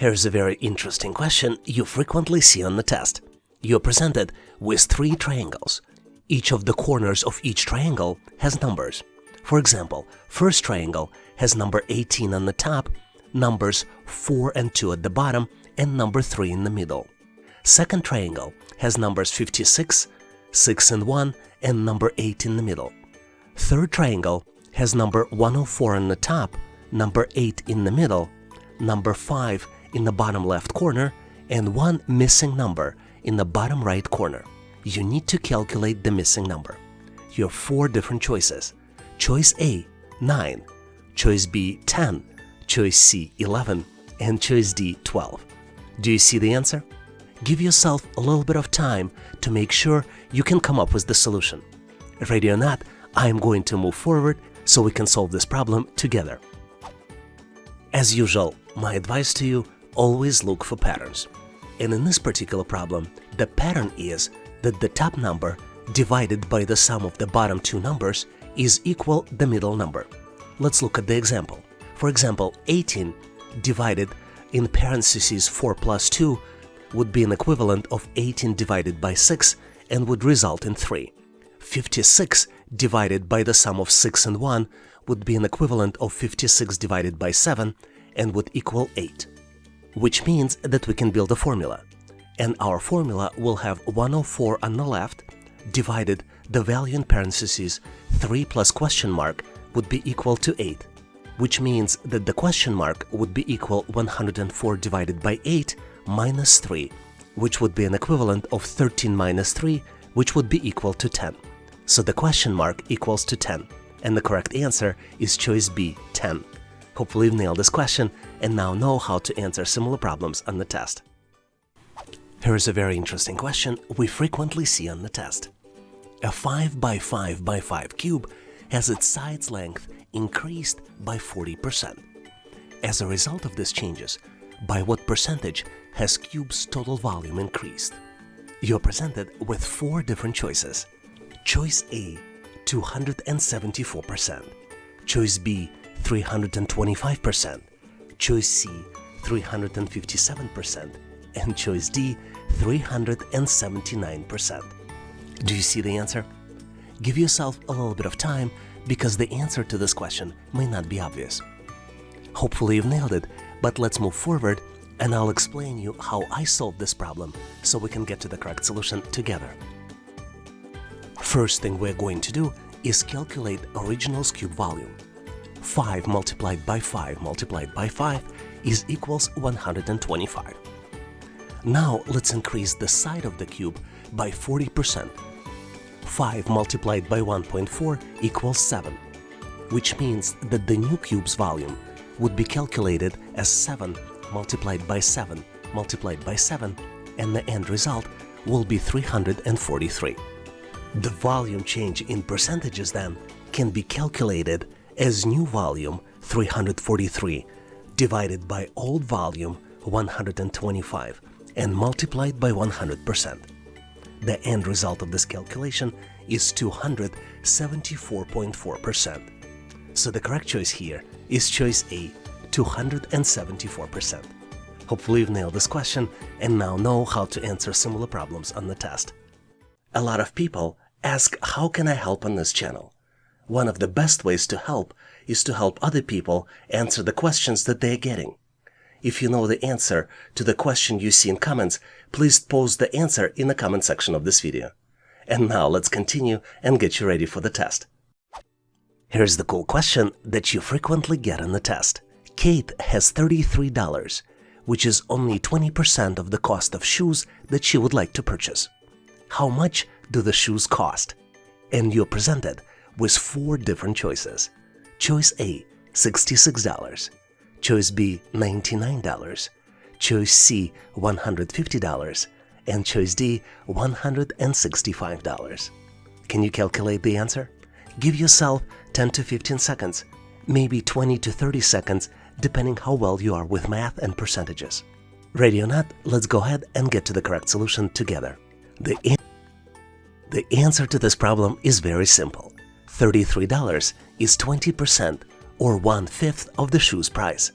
Here's a very interesting question you frequently see on the test. You're presented with 3 triangles. Each of the corners of each triangle has numbers. For example, first triangle has number 18 on the top, numbers 4 and 2 at the bottom, and number 3 in the middle. Second triangle has numbers 56, 6 and 1, and number 8 in the middle. Third triangle has number 104 on the top, number 8 in the middle, number 5 in the bottom left corner, and one missing number in the bottom right corner. You need to calculate the missing number. You have 4 different choices. Choice A, 9, choice B, 10, choice C, 11, and choice D, 12. Do you see the answer? Give yourself a little bit of time to make sure you can come up with the solution. Ready or not, I am going to move forward so we can solve this problem together. As usual, my advice to you, always look for patterns. And in this particular problem, the pattern is that the top number divided by the sum of the bottom 2 numbers is equal the middle number. Let's look at the example. For example, 18 divided in parentheses 4 plus 2 would be an equivalent of 18 divided by 6 and would result in 3. 56 divided by the sum of 6 and 1 would be an equivalent of 56 divided by 7 and would equal 8. Which means that we can build a formula. And our formula will have 104 on the left divided the value in parentheses 3 plus question mark would be equal to 8. Which means that the question mark would be equal 104 divided by 8 minus 3, which would be an equivalent of 13 minus 3, which would be equal to 10. So the question mark equals to 10, and the correct answer is choice B, 10. Hopefully you've nailed this question and now know how to answer similar problems on the test. Here's a very interesting question we frequently see on the test. A 5 by 5 by 5 cube has its side's length increased by 40%. As a result of these changes, by what percentage has cube's total volume increased? You're presented with 4 different choices. Choice A, 274%. Choice B, 325%. Choice C, 357%. And choice D, 379%. Do you see the answer? Give yourself a little bit of time because the answer to this question may not be obvious. Hopefully you've nailed it, but let's move forward and I'll explain you how I solved this problem so we can get to the correct solution together. First thing we're going to do is calculate original's cube volume. 5 multiplied by 5 multiplied by 5 is equals 125. Now let's increase the side of the cube by 40%. 5 multiplied by 1.4 equals 7, which means that the new cube's volume would be calculated as 7 multiplied by 7 multiplied by 7, and the end result will be 343. The volume change in percentages then can be calculated as new volume 343 divided by old volume 125 and multiplied by 100%. The end result of this calculation is 274.4%. So the correct choice here is choice A, 274%. Hopefully you've nailed this question and now know how to answer similar problems on the test. A lot of people ask, how can I help on this channel? One of the best ways to help is to help other people answer the questions that they're getting. If you know the answer to the question you see in comments, please post the answer in the comment section of this video. And now let's continue and get you ready for the test. Here's the cool question that you frequently get on the test. Kate has $33, which is only 20% of the cost of shoes that she would like to purchase. How much do the shoes cost? And you're presented with 4 different choices. Choice A, $66. Choice B, $99. Choice C, $150. And choice D, $165. Can you calculate the answer? Give yourself 10 to 15 seconds, maybe 20 to 30 seconds, depending how well you are with math and percentages. Ready or not, let's go ahead and get to the correct solution together. The answer to this problem is very simple. $33 is 20% or 1/5 of the shoe's price.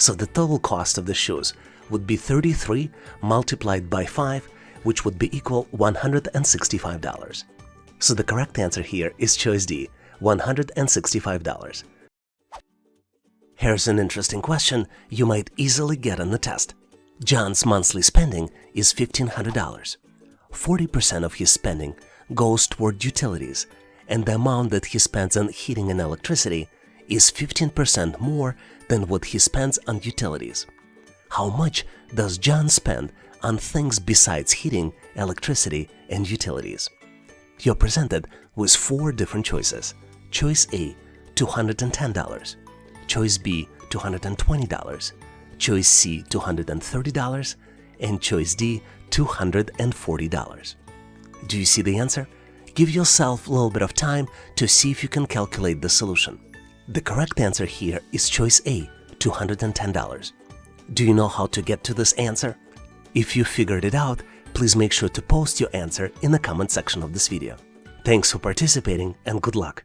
So the total cost of the shoes would be 33 multiplied by 5, which would be equal $165. So the correct answer here is choice D, $165. Here's an interesting question you might easily get on the test. John's monthly spending is $1,500. 40% of his spending goes toward utilities, and the amount that he spends on heating and electricity is 15% more than what he spends on utilities. How much does John spend on things besides heating, electricity, and utilities? You're presented with 4 different choices. Choice A, $210. Choice B, $220. Choice C, $230. And choice D, $240. Do you see the answer? Give yourself a little bit of time to see if you can calculate the solution. The correct answer here is choice A, $210. Do you know how to get to this answer? If you figured it out, please make sure to post your answer in the comment section of this video. Thanks for participating and good luck!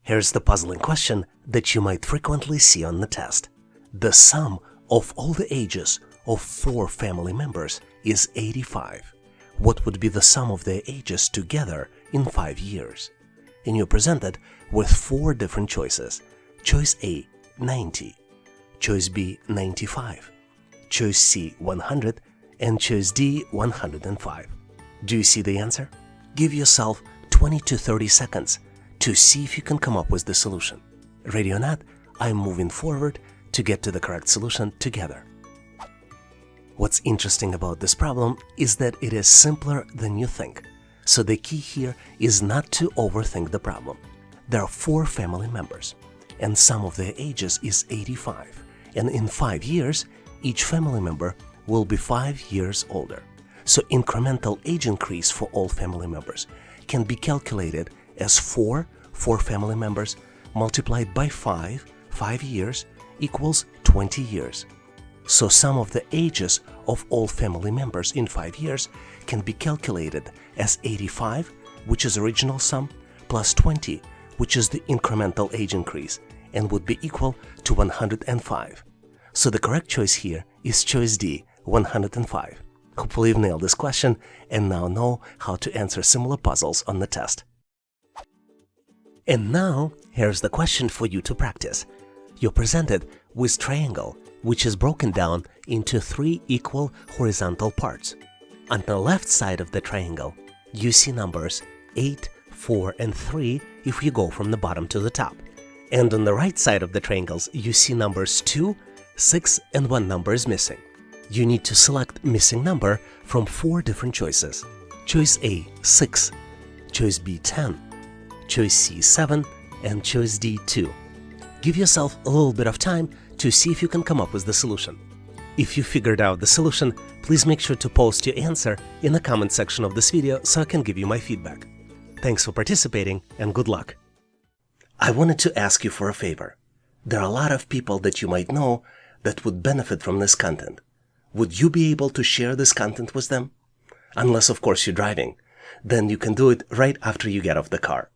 Here's the puzzling question that you might frequently see on the test. The sum of all the ages of 4 family members is 85. What would be the sum of their ages together in 5 years? And you're presented with 4 different choices. Choice A, 90. Choice B, 95. Choice C, 100. And choice D, 105. Do you see the answer? Give yourself 20 to 30 seconds to see if you can come up with the solution. Ready or not, I'm moving forward to get to the correct solution together. What's interesting about this problem is that it is simpler than you think. So the key here is not to overthink the problem. There are 4 family members, and sum of their ages is 85. And in 5 years, each family member will be 5 years older. So incremental age increase for all family members can be calculated as 4 family members multiplied by 5 years equals 20 years. So sum of the ages of all family members in 5 years can be calculated as 85, which is original sum, plus 20, which is the incremental age increase, and would be equal to 105. So the correct choice here is choice D, 105. Hopefully you've nailed this question and now know how to answer similar puzzles on the test. And now, here's the question for you to practice. You're presented with triangle, which is broken down into 3 equal horizontal parts. On the left side of the triangle, you see numbers 8, 4, and 3 if you go from the bottom to the top. And on the right side of the triangles, you see numbers 2, 6, and 1 number is missing. You need to select missing number from 4 different choices. Choice A, 6. Choice B, 10. Choice C, 7. And choice D, 2. Give yourself a little bit of time to see if you can come up with the solution. If you figured out the solution, please make sure to post your answer in the comment section of this video so I can give you my feedback. Thanks for participating and good luck! I wanted to ask you for a favor. There are a lot of people that you might know that would benefit from this content. Would you be able to share this content with them? Unless, of course, you're driving. Then you can do it right after you get off the car.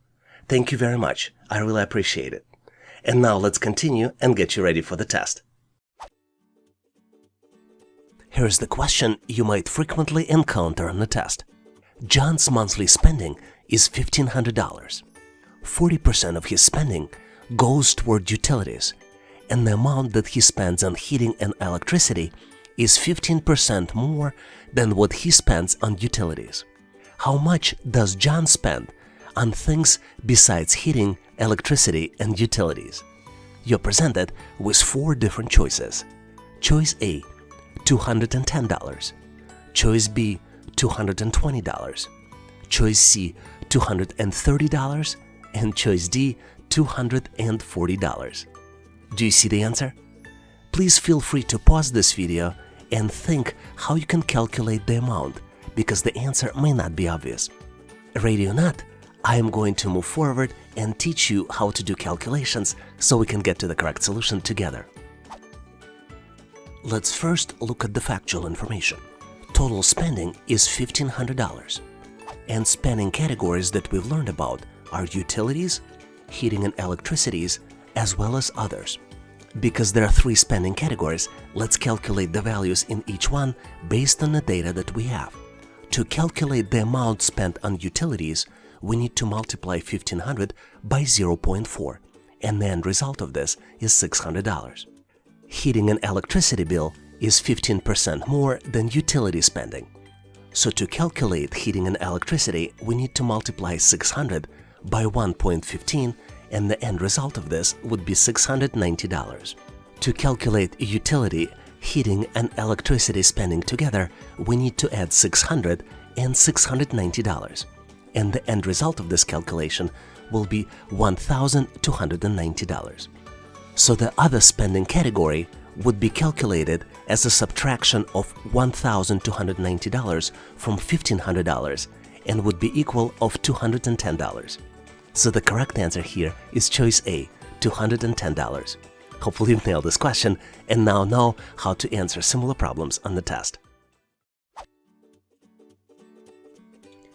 Thank you very much. I really appreciate it. And now let's continue and get you ready for the test. Here's the question you might frequently encounter on the test. John's monthly spending is $1,500. 40% of his spending goes toward utilities, and the amount that he spends on heating and electricity is 15% more than what he spends on utilities. How much does John spend on things besides heating, electricity, and utilities? You're presented with 4 different choices. Choice A, $210. Choice B, $220. Choice C, $230. And choice D, $240. Do you see the answer? Please feel free to pause this video and think how you can calculate the amount, because the answer may not be obvious. Ready or not, I am going to move forward and teach you how to do calculations so we can get to the correct solution together. Let's first look at the factual information. Total spending is $1,500, and spending categories that we've learned about are utilities, heating and electricities, as well as others. Because there are 3 spending categories, let's calculate the values in each one based on the data that we have. To calculate the amount spent on utilities, we need to multiply 1,500 by 0.4, and the end result of this is $600. Heating and electricity bill is 15% more than utility spending. So to calculate heating and electricity, we need to multiply 600 by 1.15, and the end result of this would be $690. To calculate utility, heating and electricity spending together, we need to add 600 and $690. And the end result of this calculation will be $1,290. So the other spending category would be calculated as a subtraction of $1,290 from $1,500 and would be equal of $210. So the correct answer here is choice A, $210. Hopefully you've nailed this question and now know how to answer similar problems on the test.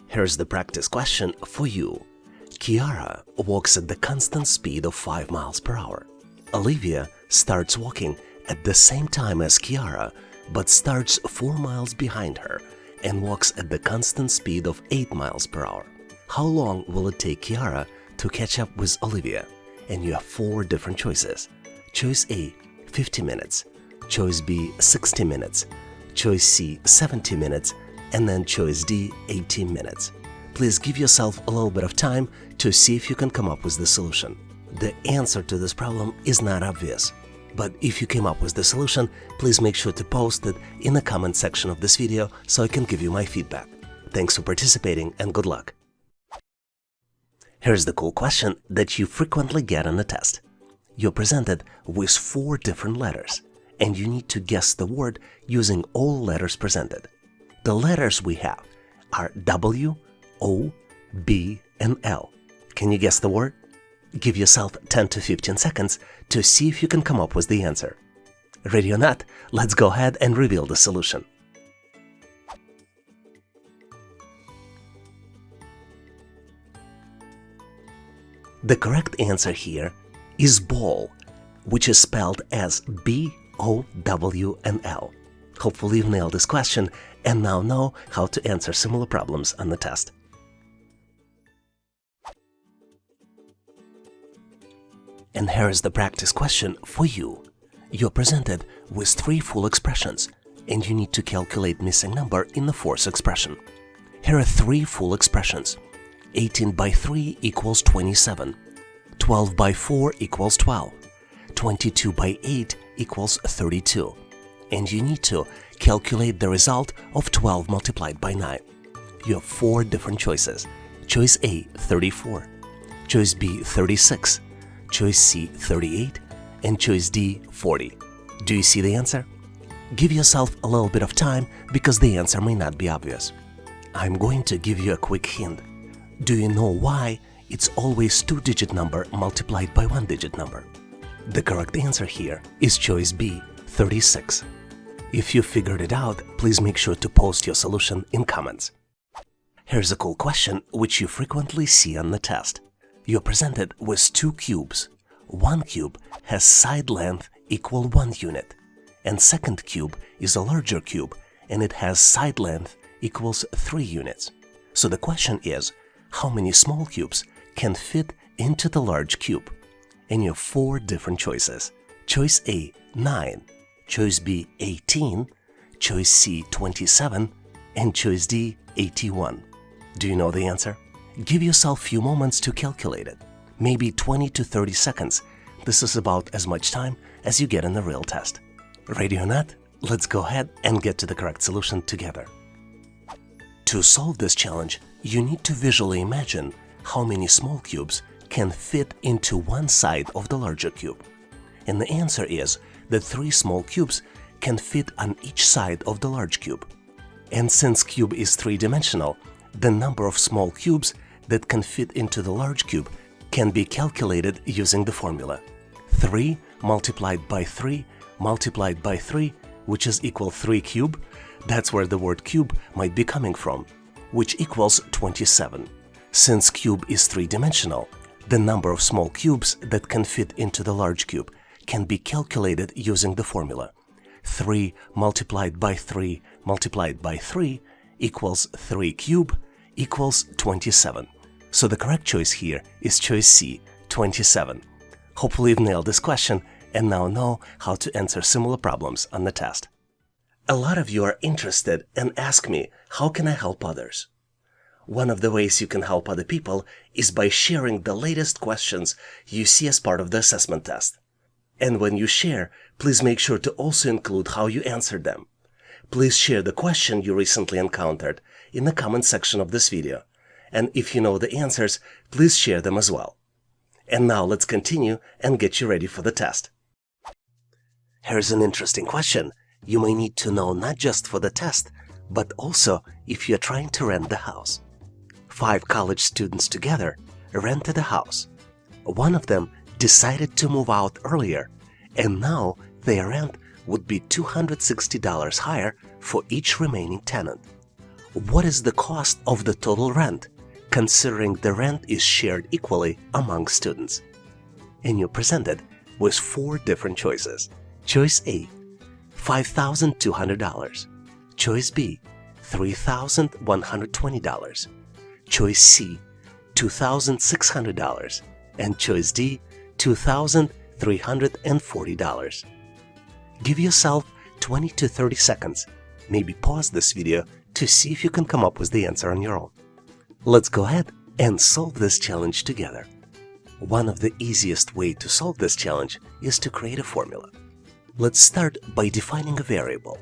Here's the practice question for you. Kiara walks at the constant speed of 5 miles per hour. Olivia starts walking at the same time as Kiara, but starts 4 miles behind her and walks at the constant speed of 8 miles per hour. How long will it take Kiara to catch up with Olivia? And you have 4 different choices. Choice A, 50 minutes. Choice B, 60 minutes. Choice C, 70 minutes. And then choice D, 18 minutes. Please give yourself a little bit of time to see if you can come up with the solution. The answer to this problem is not obvious, but if you came up with the solution, please make sure to post it in the comment section of this video so I can give you my feedback. Thanks for participating and good luck. Here's the cool question that you frequently get on the test. You're presented with 4 different letters, and you need to guess the word using all letters presented. The letters we have are W, O, B, and L. Can you guess the word? Give yourself 10 to 15 seconds to see if you can come up with the answer. Ready or not, let's go ahead and reveal the solution. The correct answer here is ball, which is spelled as B-O-W-N-L. Hopefully you've nailed this question and now know how to answer similar problems on the test. And here is the practice question for you. You're presented with 3 full expressions, and you need to calculate missing number in the 4th expression. Here are 3 full expressions. 18 by 3 equals 27. 12 by 4 equals 12. 22 by 8 equals 32. And you need to calculate the result of 12 multiplied by 9. You have 4 different choices. Choice A, 34. Choice B, 36. Choice C, 38. And choice D, 40. Do you see the answer? Give yourself a little bit of time because the answer may not be obvious. I'm going to give you a quick hint. Do you know why it's always 2-digit number multiplied by 1-digit number? The correct answer here is choice B, 36. If you figured it out, please make sure to post your solution in comments. Here's a cool question which you frequently see on the test. You're presented with 2 cubes. One cube has side length equal 1 unit, and second cube is a larger cube and it has side length equals 3 units. So the question is, how many small cubes can fit into the large cube? And you have 4 different choices. Choice A, 9. Choice B, 18. Choice C, 27. And choice D, 81. Do you know the answer? Give yourself a few moments to calculate it. Maybe 20 to 30 seconds. This is about as much time as you get in the real test. Ready or not? Let's go ahead and get to the correct solution together. To solve this challenge, you need to visually imagine how many small cubes can fit into one side of the larger cube. And the answer is that 3 small cubes can fit on each side of the large cube. And since cube is 3-dimensional, the number of small cubes that can fit into the large cube can be calculated using the formula 3 multiplied by 3 multiplied by 3, which is equal 3 cube. That's where the word cube might be coming from, which equals 27. Since cube is 3-dimensional, the number of small cubes that can fit into the large cube can be calculated using the formula 3 multiplied by 3 multiplied by 3 equals 3 cubed equals 27. So the correct choice here is choice C, 27. Hopefully you've nailed this question and now know how to answer similar problems on the test. A lot of you are interested and ask me, how can I help others? One of the ways you can help other people is by sharing the latest questions you see as part of the assessment test. And when you share, please make sure to also include how you answered them. Please share the question you recently encountered in the comment section of this video. And if you know the answers, please share them as well. And now let's continue and get you ready for the test. Here's an interesting question you may need to know not just for the test, but also if you're trying to rent the house. 5 college students together rented a house. One of them decided to move out earlier, and now their rent would be $260 higher for each remaining tenant. What is the cost of the total rent, considering the rent is shared equally among students? And you're presented with 4 different choices. Choice A, $5,200. Choice B, $3,120. Choice C, $2,600. And choice D, $2,340. Give yourself 20 to 30 seconds. Maybe pause this video to see if you can come up with the answer on your own. Let's go ahead and solve this challenge together. One of the easiest ways to solve this challenge is to create a formula. Let's start by defining a variable,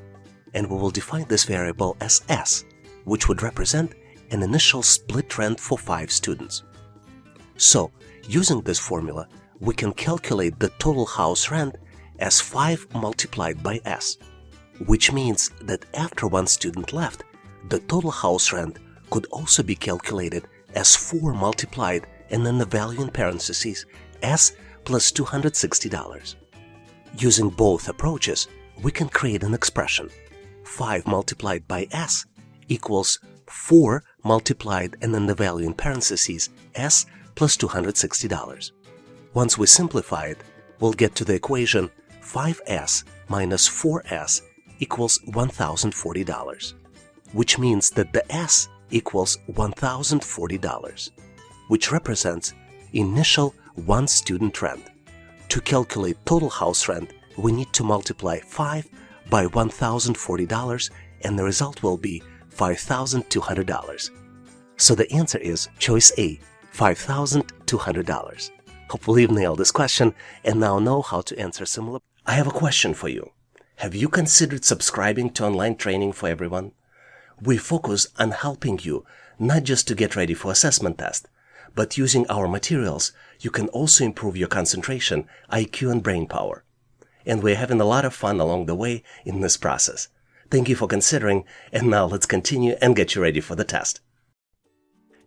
and we will define this variable as S, which would represent an initial split rent for 5 students. So, using this formula, we can calculate the total house rent as 5 multiplied by S, which means that after one student left, the total house rent could also be calculated as 4 multiplied and then the value in parentheses S plus $260. Using both approaches, we can create an expression. 5 multiplied by S equals 4 multiplied and then the value in parentheses S plus $260. Once we simplify it, we'll get to the equation 5S minus 4S equals $1,040, which means that the S equals $1,040, which represents initial one student rent. To calculate total house rent, we need to multiply 5 by $1,040 and the result will be $5,200. So the answer is choice A, $5,200. Hopefully you've nailed this question and now know how to answer similar. I have a question for you. Have you considered subscribing to online training for everyone? We focus on helping you not just to get ready for assessment test, but using our materials, you can also improve your concentration, IQ, and brain power. And we're having a lot of fun along the way in this process. Thank you for considering, and now let's continue and get you ready for the test.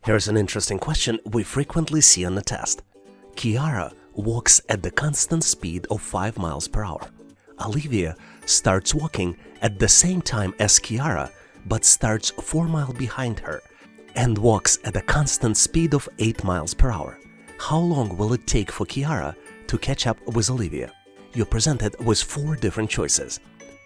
Here's an interesting question we frequently see on the test. Kiara walks at the constant speed of 5 miles per hour. Olivia starts walking at the same time as Kiara, but starts 4 miles behind her and walks at a constant speed of 8 miles per hour. How long will it take for Kiara to catch up with Olivia? You're presented with 4 different choices.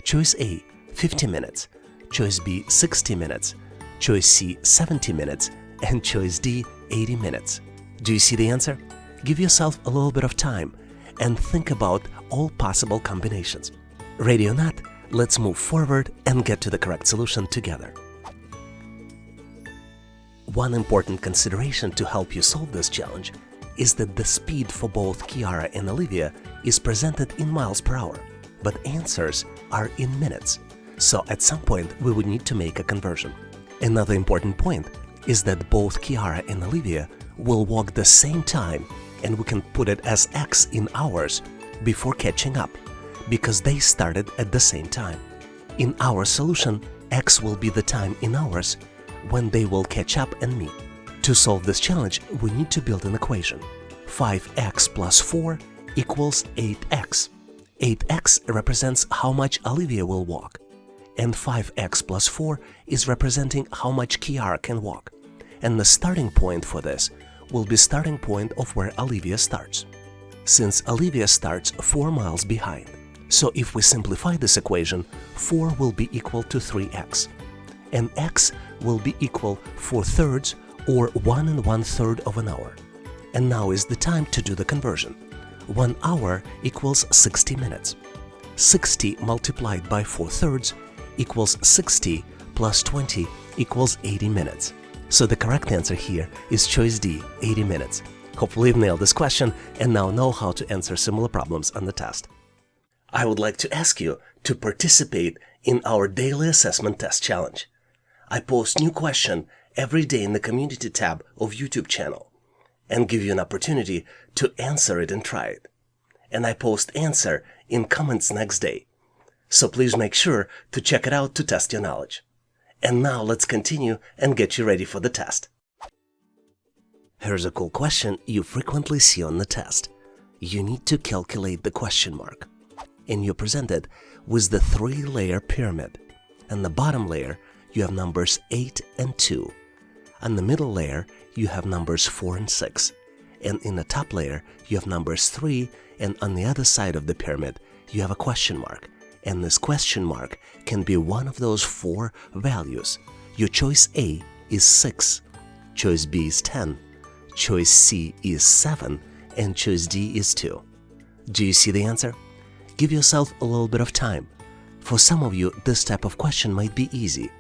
Choice A, 50 minutes. Choice B, 60 minutes. Choice C, 70 minutes. And choice D, 80 minutes. Do you see the answer? Give yourself a little bit of time and think about all possible combinations. Ready or not, let's move forward and get to the correct solution together. One important consideration to help you solve this challenge is that the speed for both Kiara and Olivia is presented in miles per hour, but answers are in minutes. So at some point we would need to make a conversion. Another important point is that both Kiara and Olivia will walk the same time, and we can put it as X in hours before catching up, because they started at the same time. In our solution, X will be the time in hours when they will catch up and meet. To solve this challenge, we need to build an equation. 5x plus 4 equals 8x. 8x represents how much Olivia will walk, and 5x plus 4 is representing how much Kiara can walk. And the starting point for this will be starting point of where Olivia starts. since Olivia starts 4 miles behind. So if we simplify this equation, 4 will be equal to 3x, and x will be equal 4/3 or 1 1/3 of an hour. And now is the time to do the conversion. 1 hour equals 60 minutes. 60 multiplied by 4/3 equals 60 plus 20 equals 80 minutes. So the correct answer here is choice D, 80 minutes. Hopefully you've nailed this question and now know how to answer similar problems on the test. I would like to ask you to participate in our daily assessment test challenge. I post new question every day in the community tab of YouTube channel and give you an opportunity to answer it and try it. And I post answer in comments next day. So please make sure to check it out to test your knowledge. And now let's continue and get you ready for the test. Here's a cool question you frequently see on the test. You need to calculate the question mark. And you're presented with the 3-layer pyramid. On the bottom layer, you have numbers 8 and 2. On the middle layer, you have numbers 4 and 6. And in the top layer, you have numbers 3, and on the other side of the pyramid, you have a question mark. And this question mark can be one of those 4 values. Your choice A is 6, choice B is 10, choice C is 7, and choice D is 2. Do you see the answer? Give yourself a little bit of time. For some of you, this type of question might be easy,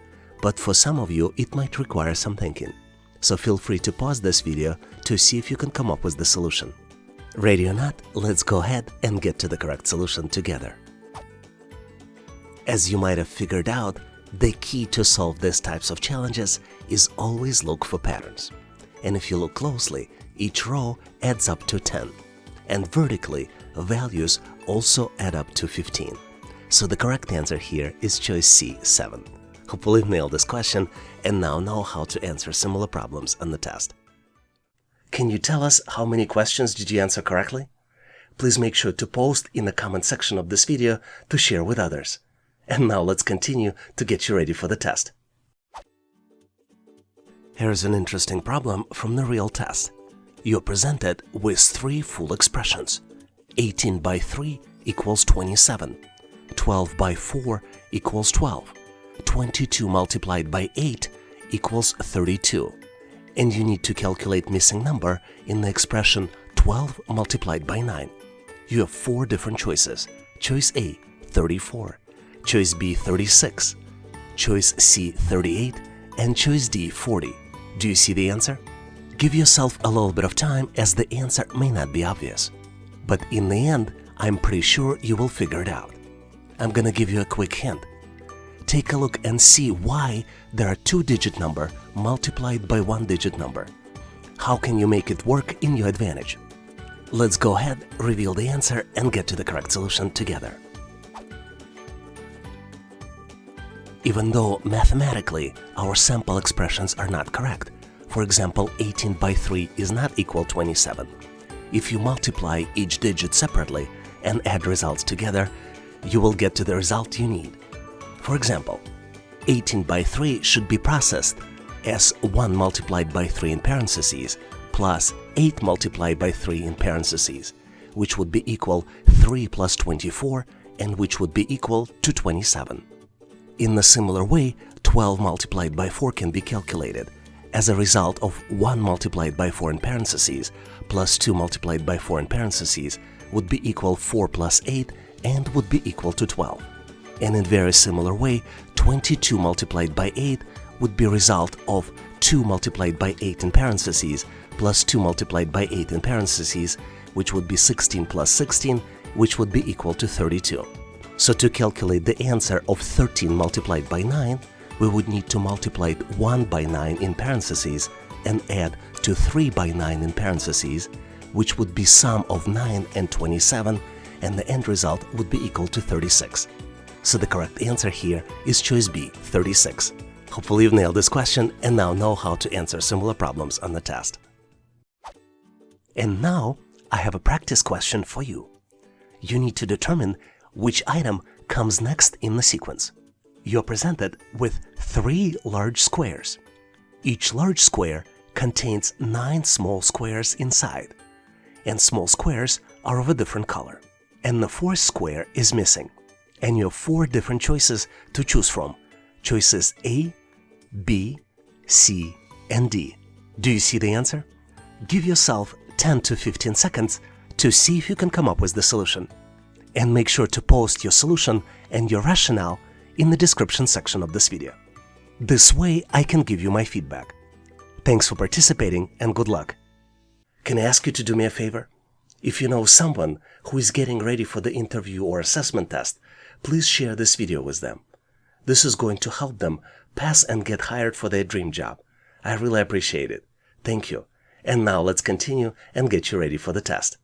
but for some of you, it might require some thinking. So feel free to pause this video to see if you can come up with the solution. Ready or not, let's go ahead and get to the correct solution together. As you might have figured out, the key to solve these types of challenges is always look for patterns. And if you look closely, each row adds up to 10. And vertically, values also add up to 15. So the correct answer here is choice C, 7. Hopefully you've nailed this question and now know how to answer similar problems on the test. Can you tell us how many questions did you answer correctly? Please make sure to post in the comment section of this video to share with others. And now let's continue to get you ready for the test. Here's an interesting problem from the real test. You're presented with 3 full expressions. 18 by 3 equals 27. 12 by 4 equals 12. 22 multiplied by 8 equals 32. And you need to calculate missing number in the expression 12 multiplied by 9. You have 4 different choices. Choice A, 34. Choice B, 36. Choice C, 38. And choice D, 40. Do you see the answer? Give yourself a little bit of time as the answer may not be obvious. But in the end, I'm pretty sure you will figure it out. I'm gonna give you a quick hint. Take a look and see why there are 2-digit number multiplied by 1-digit number. How can you make it work in your advantage? Let's go ahead, reveal the answer, and get to the correct solution together. Even though mathematically our sample expressions are not correct, for example, 18 by 3 is not equal 27. If you multiply each digit separately and add results together, you will get to the result you need. For example, 18 by 3 should be processed as 1 multiplied by 3 in parentheses plus 8 multiplied by 3 in parentheses, which would be equal 3 plus 24 and which would be equal to 27. In a similar way, 12 multiplied by 4 can be calculated as a result of 1 multiplied by 4 in parentheses plus 2 multiplied by 4 in parentheses would be equal 4 plus 8 and would be equal to 12. And in very similar way, 22 multiplied by 8 would be result of 2 multiplied by 8 in parentheses plus 2 multiplied by 8 in parentheses, which would be 16 plus 16, which would be equal to 32. So to calculate the answer of 13 multiplied by 9, we would need to multiply 1 by 9 in parentheses and add to 3 by 9 in parentheses, which would be sum of 9 and 27, and the end result would be equal to 36. So the correct answer here is choice B, 36. Hopefully you've nailed this question and now know how to answer similar problems on the test. And now I have a practice question for you. You need to determine which item comes next in the sequence. You're presented with 3 large squares. Each large square contains 9 small squares inside. and small squares are of a different color. And the fourth square is missing. And you have 4 different choices to choose from. Choices A, B, C, and D. Do you see the answer? Give yourself 10 to 15 seconds to see if you can come up with the solution. And make sure to post your solution and your rationale in the description section of this video. This way I can give you my feedback. Thanks for participating and good luck. Can I ask you to do me a favor? If you know someone who is getting ready for the interview or assessment test, please share this video with them. This is going to help them pass and get hired for their dream job. I really appreciate it. Thank you. And now let's continue and get you ready for the test.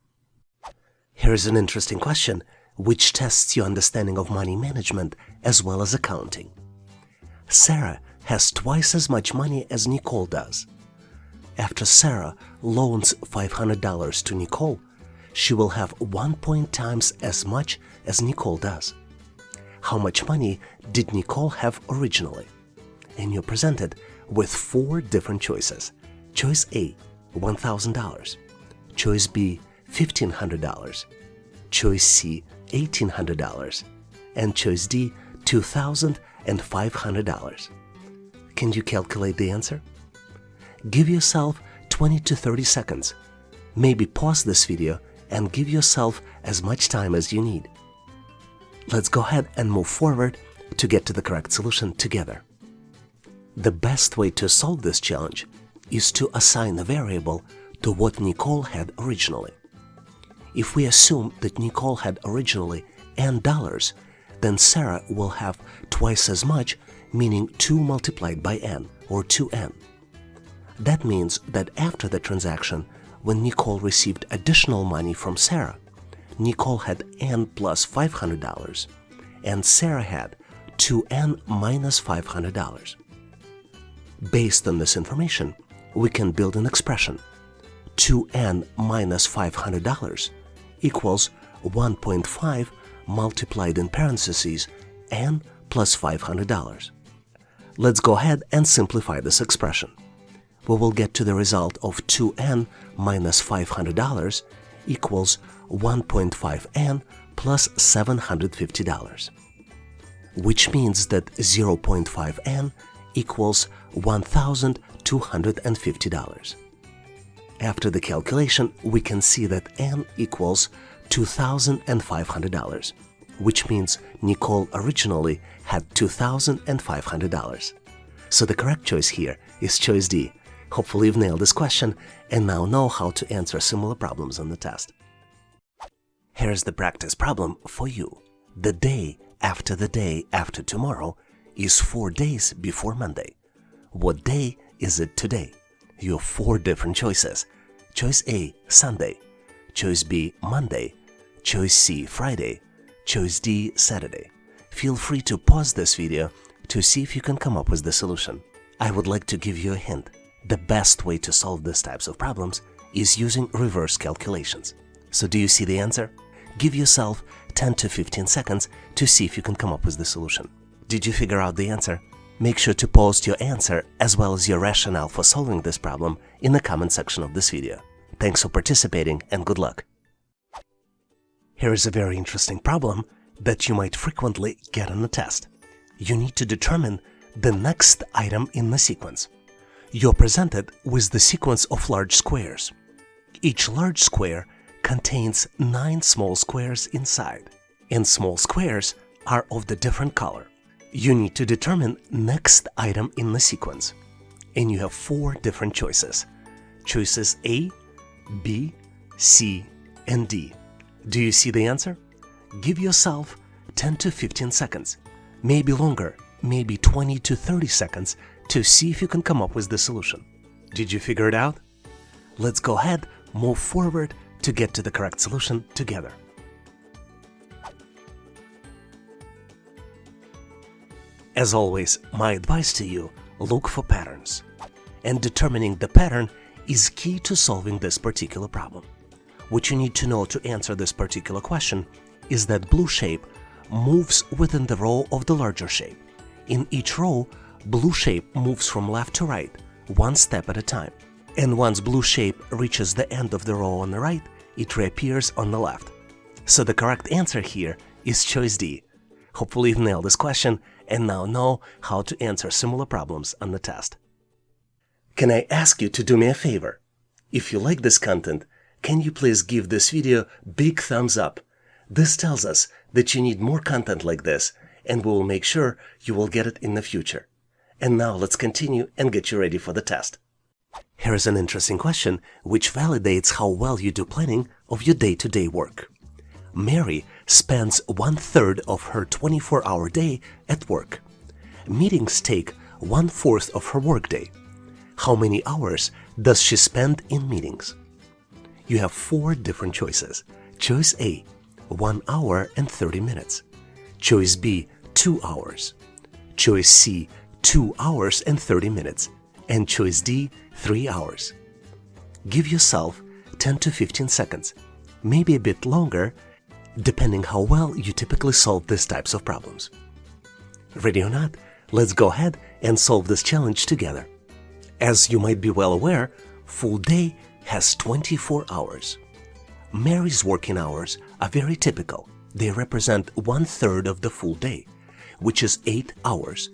Here's an interesting question, which tests your understanding of money management as well as accounting. Sarah has twice as much money as Nicole does. After Sarah loans $500 to Nicole, she will have 1 times as much as Nicole does. How much money did Nicole have originally? And you're presented with 4 different choices. Choice A, $1,000. Choice B, $1,500. Choice C, $1,800. And choice D, $2,500. Can you calculate the answer? Give yourself 20 to 30 seconds. Maybe pause this video and give yourself as much time as you need. Let's go ahead and move forward to get to the correct solution together. The best way to solve this challenge is to assign a variable to what Nicole had originally. If we assume that Nicole had originally N dollars, then Sarah will have twice as much, meaning 2 multiplied by N, or 2N. That means that after the transaction, when Nicole received additional money from Sarah, Nicole had N plus $500, and Sarah had 2N minus $500. Based on this information, we can build an expression. 2N minus $500 equals 1.5 multiplied in parentheses N plus $500. Let's go ahead and simplify this expression. We will get to the result of 2N minus $500 equals 1.5N plus $750, which means that 0.5N equals $1,250. After the calculation, we can see that N equals $2,500, which means Nicole originally had $2,500. So the correct choice here is choice D. Hopefully you've nailed this question and now know how to answer similar problems on the test. Here's the practice problem for you. The day after tomorrow is 4 days before Monday. What day is it today? You have 4 different choices. Choice A, Sunday. Choice B, Monday. Choice C, Friday. Choice D, Saturday. Feel free to pause this video to see if you can come up with the solution. I would like to give you a hint. The best way to solve these types of problems is using reverse calculations. So do you see the answer? Give yourself 10 to 15 seconds to see if you can come up with the solution. Did you figure out the answer? Make sure to post your answer as well as your rationale for solving this problem in the comment section of this video. Thanks for participating and good luck. Here is a very interesting problem that you might frequently get on the test. You need to determine the next item in the sequence. You're presented with the sequence of large squares. Each large square contains 9 small squares inside, and small squares are of the different color. You need to determine next item in the sequence, and you have 4 different choices. Choices A, B, C, and D. Do you see the answer? Give yourself 10 to 15 seconds, maybe longer, maybe 20 to 30 seconds to see if you can come up with the solution. Did you figure it out? Let's go ahead, move forward to get to the correct solution together. As always, my advice to you, look for patterns. And determining the pattern is key to solving this particular problem. What you need to know to answer this particular question is that blue shape moves within the row of the larger shape. In each row, blue shape moves from left to right, 1 step at a time. And once blue shape reaches the end of the row on the right, it reappears on the left. So the correct answer here is choice D. Hopefully you've nailed this question and now know how to answer similar problems on the test. Can I ask you to do me a favor? If you like this content, can you please give this video a big thumbs up? This tells us that you need more content like this, and we will make sure you will get it in the future. And now let's continue and get you ready for the test. Here's an interesting question which validates how well you do planning of your day-to-day work. Mary spends 1/3 of her 24-hour day at work. Meetings take 1/4 of her workday. How many hours does she spend in meetings? You have 4 different choices. Choice A, 1 hour and 30 minutes. Choice B, 2 hours. Choice C, 2 hours and 30 minutes. And choice D, 3 hours. Give yourself 10 to 15 seconds, maybe a bit longer, depending how well you typically solve these types of problems. Ready or not, let's go ahead and solve this challenge together. As you might be well aware, full day has 24 hours. Mary's working hours are very typical. They represent 1/3 of the full day, which is 8 hours.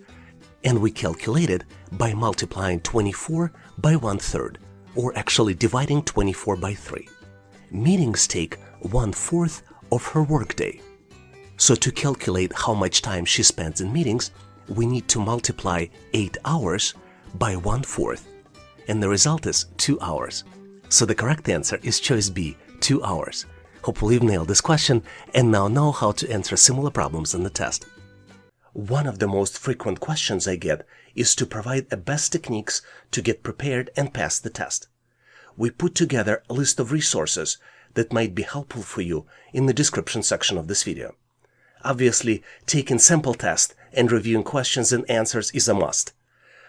And we calculate it by multiplying 24 by 1/3, or actually dividing 24 by 3. Meetings take 1/4 of her workday. So to calculate how much time she spends in meetings, we need to multiply 8 hours by 1/4, and the result is 2 hours. So the correct answer is choice B, 2 hours. Hopefully you've nailed this question and now know how to answer similar problems in the test. One of the most frequent questions I get is to provide the best techniques to get prepared and pass the test. We put together a list of resources that might be helpful for you in the description section of this video. Obviously, taking sample tests and reviewing questions and answers is a must.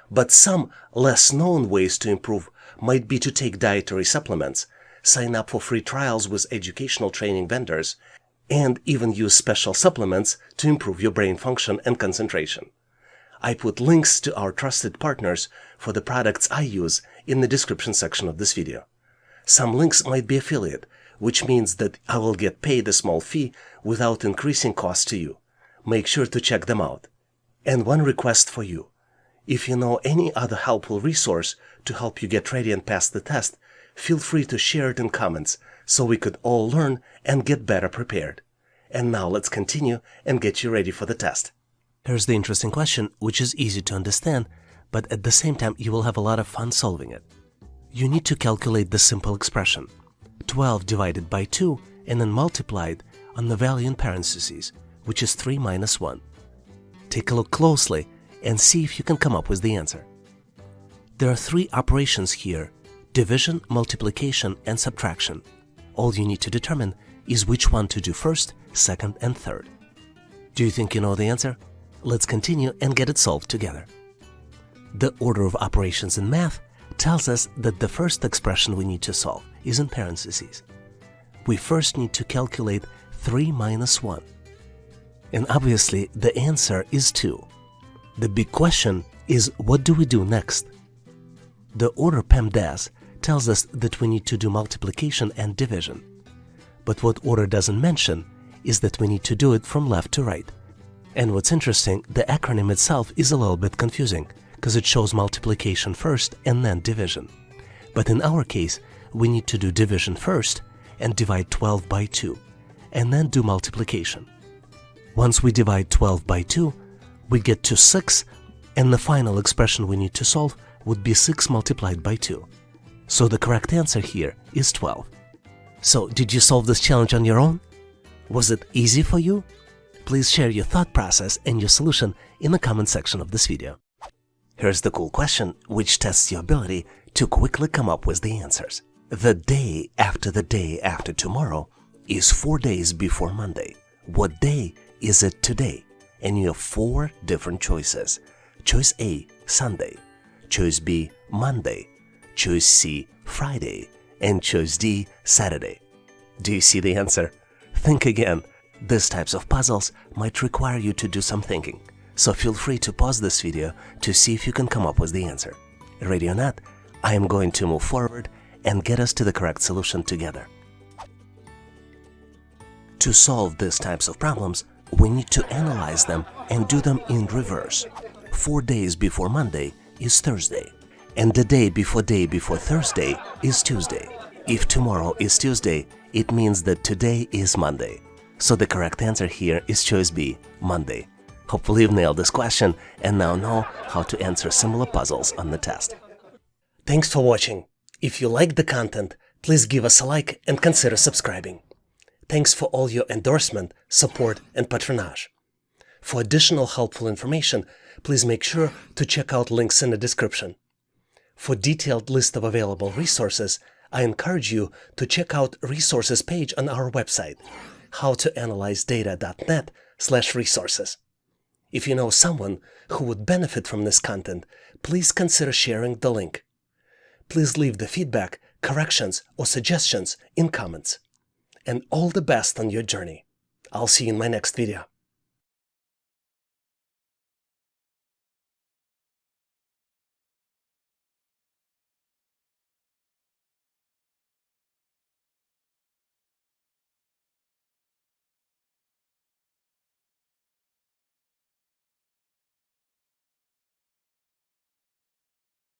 But some less known ways to improve might be to take dietary supplements, sign up for free trials with educational training vendors, and even use special supplements to improve your brain function and concentration. I put links to our trusted partners for the products I use in the description section of this video. Some links might be affiliate, which means that I will get paid a small fee without increasing costs to you. Make sure to check them out. And one request for you. If you know any other helpful resource to help you get ready and pass the test, feel free to share it in comments so we could all learn and get better prepared. And now let's continue and get you ready for the test. Here's the interesting question, which is easy to understand, but at the same time you will have a lot of fun solving it. You need to calculate the simple expression, 12 divided by 2 and then multiplied on the value in parentheses, which is 3 minus 1. Take a look closely and see if you can come up with the answer. There are 3 operations here: division, multiplication, and subtraction. All you need to determine is which one to do first, second, and third. Do you think you know the answer? Let's continue and get it solved together. The order of operations in math tells us that the first expression we need to solve is in parentheses. We first need to calculate 3 minus 1. And obviously the answer is 2. The big question is, what do we do next? The order PEMDAS tells us that we need to do multiplication and division. But what order doesn't mention is that we need to do it from left to right. And what's interesting, the acronym itself is a little bit confusing because it shows multiplication first and then division. But in our case, we need to do division first and divide 12 by 2, and then do multiplication. Once we divide 12 by 2, we get to 6, and the final expression we need to solve would be 6 multiplied by 2. So the correct answer here is 12. So did you solve this challenge on your own? Was it easy for you? Please share your thought process and your solution in the comment section of this video. Here's the cool question, which tests your ability to quickly come up with the answers. The day after tomorrow is 4 days before Monday. What day is it today? And you have 4 different choices. Choice A, Sunday. Choice B, Monday. Choice C, Friday. And choice D, Saturday. Do you see the answer? Think again. These types of puzzles might require you to do some thinking, so feel free to pause this video to see if you can come up with the answer. Ready or not, I am going to move forward and get us to the correct solution together. To solve these types of problems, we need to analyze them and do them in reverse. 4 days before Monday is Thursday, and the day before Thursday is Tuesday. If tomorrow is Tuesday, it means that today is Monday. So the correct answer here is choice B, Monday. Hopefully you've nailed this question and now know how to answer similar puzzles on the test. Thanks for watching. If you liked the content, please give us a like and consider subscribing. Thanks for all your endorsement, support, and patronage. For additional helpful information, please make sure to check out links in the description. For detailed list of available resources, I encourage you to check out resources page on our website, howtoanalyzedata.net/resources. If you know someone who would benefit from this content, please consider sharing the link. Please leave the feedback, corrections, or suggestions in comments. And all the best on your journey. I'll see you in my next video.